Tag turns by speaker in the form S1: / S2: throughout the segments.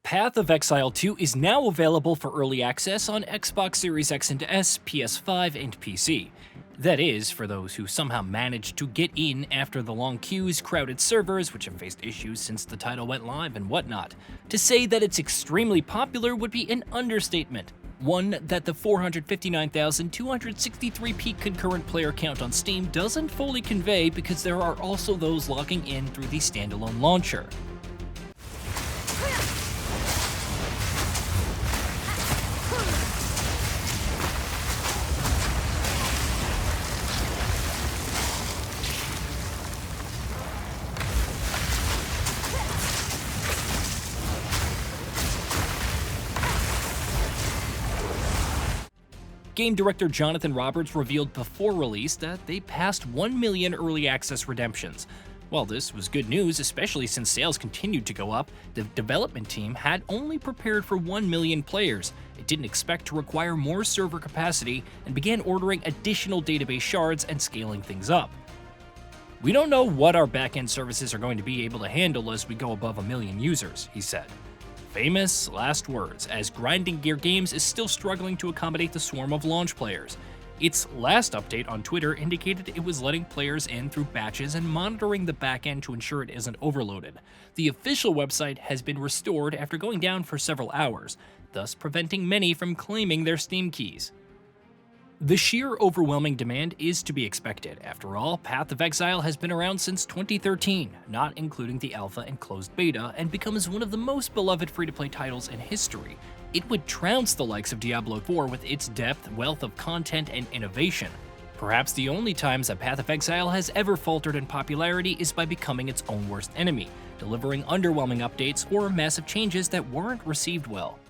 S1: Path of Exile 2 is now available for early access on Xbox Series X and S, PS5, and PC. That is, for those who somehow managed to get in after the long queues, crowded servers, which have faced issues since the title went live and whatnot. To say that it's extremely popular would be an understatement. One that the 459,263 peak concurrent player count on Steam doesn't fully convey, because there are also those logging in through the standalone launcher. Game director Jonathan Roberts revealed before release that they passed 1 million early access redemptions. While this was good news, especially since sales continued to go up, the development team had only prepared for 1 million players. It didn't expect to require more server capacity and began ordering additional database shards and scaling things up. "We don't know what our backend services are going to be able to handle as we go above 1 million users," he said. Famous last words, as Grinding Gear Games is still struggling to accommodate the swarm of launch players. Its last update on Twitter indicated it was letting players in through batches and monitoring the backend to ensure it isn't overloaded. The official website has been restored after going down for several hours, thus preventing many from claiming their Steam keys. The sheer overwhelming demand is to be expected. After all, Path of Exile has been around since 2013, not including the alpha and closed beta, and becomes one of the most beloved free-to-play titles in history. It would trounce the likes of Diablo 4 with its depth, wealth of content, and innovation. Perhaps the only times that Path of Exile has ever faltered in popularity is by becoming its own worst enemy, delivering underwhelming updates or massive changes that weren't received well.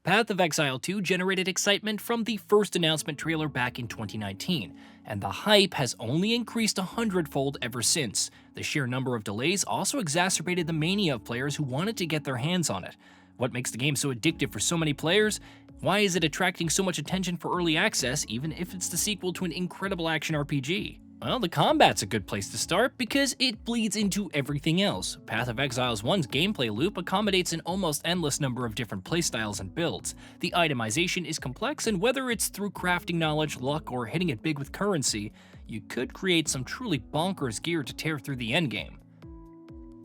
S1: Path of Exile 2 generated excitement from the first announcement trailer back in 2019, and the hype has only increased 100-fold ever since. The sheer number of delays also exacerbated the mania of players who wanted to get their hands on it. What makes the game so addictive for so many players? Why is it attracting so much attention for early access, even if it's the sequel to an incredible action RPG? Well, the combat's a good place to start because it bleeds into everything else. Path of Exile's one's gameplay loop accommodates an almost endless number of different playstyles and builds. The itemization is complex, and whether it's through crafting knowledge, luck, or hitting it big with currency, you could create some truly bonkers gear to tear through the endgame.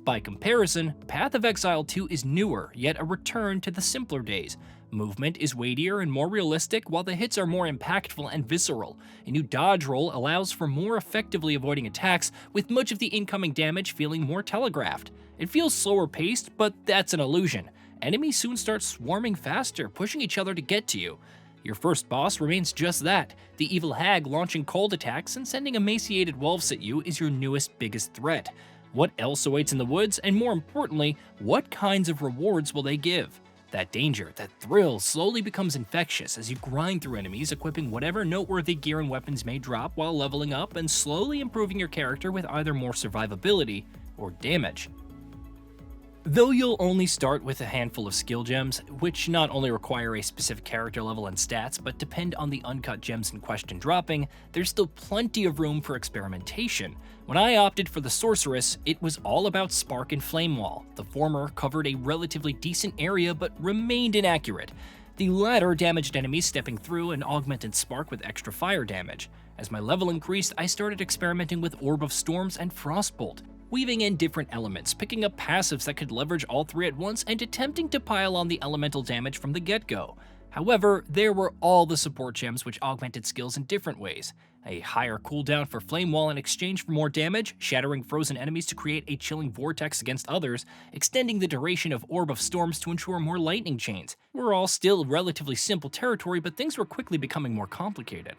S1: By comparison, Path of Exile 2 is newer, yet a return to the simpler days. Movement is weightier and more realistic, while the hits are more impactful and visceral. A new dodge roll allows for more effectively avoiding attacks, with much of the incoming damage feeling more telegraphed. It feels slower paced, but that's an illusion. Enemies soon start swarming faster, pushing each other to get to you. Your first boss remains just that. The evil hag launching cold attacks and sending emaciated wolves at you is your newest biggest threat. What else awaits in the woods, and more importantly, what kinds of rewards will they give? That danger, that thrill, slowly becomes infectious as you grind through enemies, equipping whatever noteworthy gear and weapons may drop while leveling up and slowly improving your character with either more survivability or damage. Though you'll only start with a handful of skill gems, which not only require a specific character level and stats, but depend on the uncut gems in question dropping, there's still plenty of room for experimentation. When I opted for the Sorceress, it was all about Spark and Flame Wall. The former covered a relatively decent area but remained inaccurate. The latter damaged enemies stepping through and augmented Spark with extra fire damage. As my level increased, I started experimenting with Orb of Storms and Frostbolt, weaving in different elements, picking up passives that could leverage all three at once, and attempting to pile on the elemental damage from the get-go. However, there were all the support gems which augmented skills in different ways. A higher cooldown for Flame Wall in exchange for more damage, shattering frozen enemies to create a chilling vortex against others, extending the duration of Orb of Storms to ensure more lightning chains. We're all still relatively simple territory, but things were quickly becoming more complicated.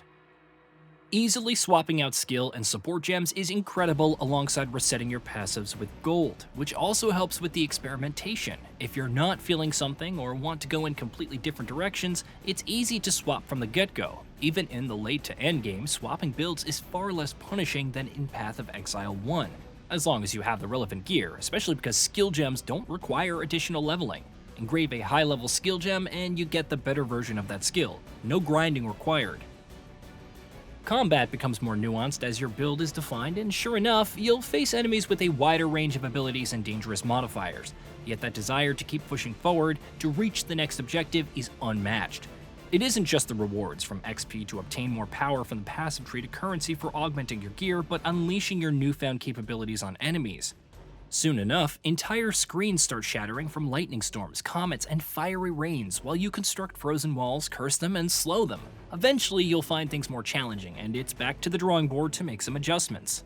S1: Easily swapping out skill and support gems is incredible alongside resetting your passives with gold, which also helps with the experimentation. If you're not feeling something or want to go in completely different directions, it's easy to swap from the get-go. Even in the late to end game, swapping builds is far less punishing than in Path of Exile 1, as long as you have the relevant gear, especially because skill gems don't require additional leveling. Engrave a high-level skill gem and you get the better version of that skill. No grinding required. Combat becomes more nuanced as your build is defined, and sure enough, you'll face enemies with a wider range of abilities and dangerous modifiers. Yet that desire to keep pushing forward to reach the next objective is unmatched. It isn't just the rewards, from XP to obtain more power from the passive tree to currency for augmenting your gear, but unleashing your newfound capabilities on enemies. Soon enough, entire screens start shattering from lightning storms, comets, and fiery rains while you construct frozen walls, curse them, and slow them. Eventually, you'll find things more challenging, and it's back to the drawing board to make some adjustments.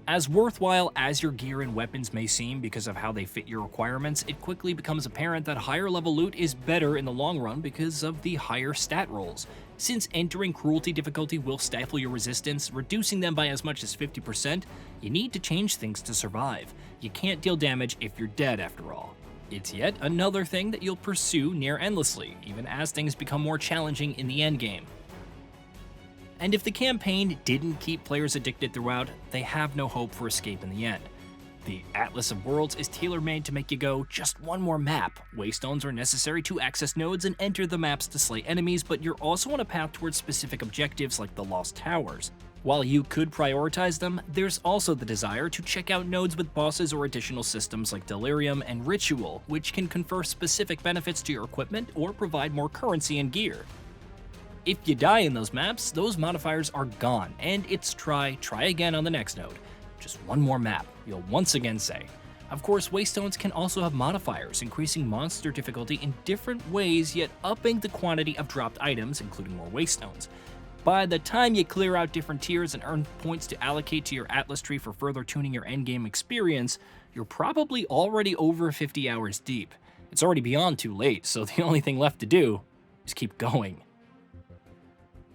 S1: As worthwhile as your gear and weapons may seem because of how they fit your requirements, it quickly becomes apparent that higher level loot is better in the long run because of the higher stat rolls. Since entering cruelty difficulty will stifle your resistance, reducing them by as much as 50%, you need to change things to survive. You can't deal damage if you're dead after all. It's yet another thing that you'll pursue near endlessly, even as things become more challenging in the endgame. And if the campaign didn't keep players addicted throughout, they have no hope for escape in the end. The Atlas of Worlds is tailor-made to make you go just one more map. Waystones are necessary to access nodes and enter the maps to slay enemies, but you're also on a path towards specific objectives like the Lost Towers. While you could prioritize them, there's also the desire to check out nodes with bosses or additional systems like Delirium and Ritual, which can confer specific benefits to your equipment or provide more currency and gear. If you die in those maps, those modifiers are gone, and it's try again on the next node. Just one more map, you'll once again say. Of course, Waystones can also have modifiers, increasing monster difficulty in different ways, yet upping the quantity of dropped items, including more Waystones. By the time you clear out different tiers and earn points to allocate to your Atlas tree for further tuning your endgame experience, you're probably already over 50 hours deep. It's already beyond too late, so the only thing left to do is keep going.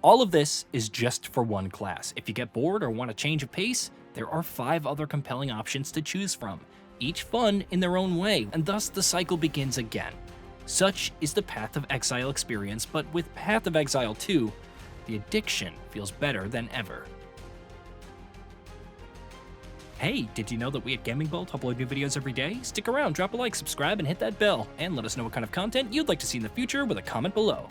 S1: All of this is just for one class. If you get bored or want a change of pace, there are 5 other compelling options to choose from, each fun in their own way, and thus the cycle begins again. Such is the Path of Exile experience, but with Path of Exile 2, the addiction feels better than ever. Hey, did you know that we at GamingBolt upload new videos every day? Stick around, drop a like, subscribe, and hit that bell, and let us know what kind of content you'd like to see in the future with a comment below.